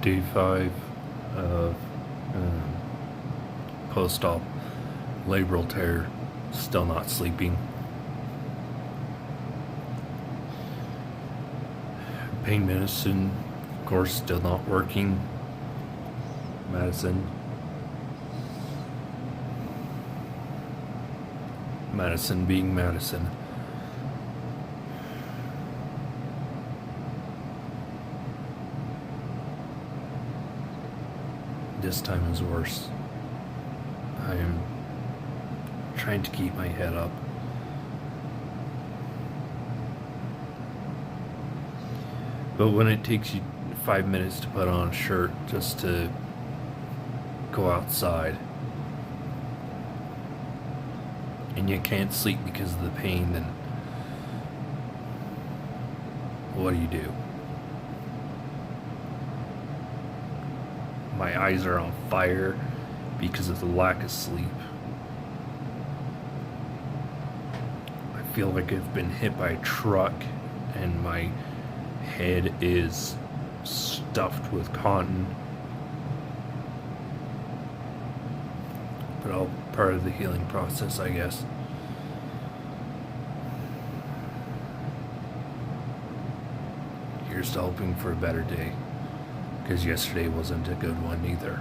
Day 5 of post-op labral tear. Still not sleeping. Pain medicine, of course, still not working. Medicine being medicine. This time is worse. I am trying to keep my head up. But when it takes you 5 minutes to put on a shirt just to go outside, and you can't sleep because of the pain, then what do? My eyes are on fire because of the lack of sleep. I feel like I've been hit by a truck and my head is stuffed with cotton. But all part of the healing process, I guess. Here's to hoping for a better day, because yesterday wasn't a good one either.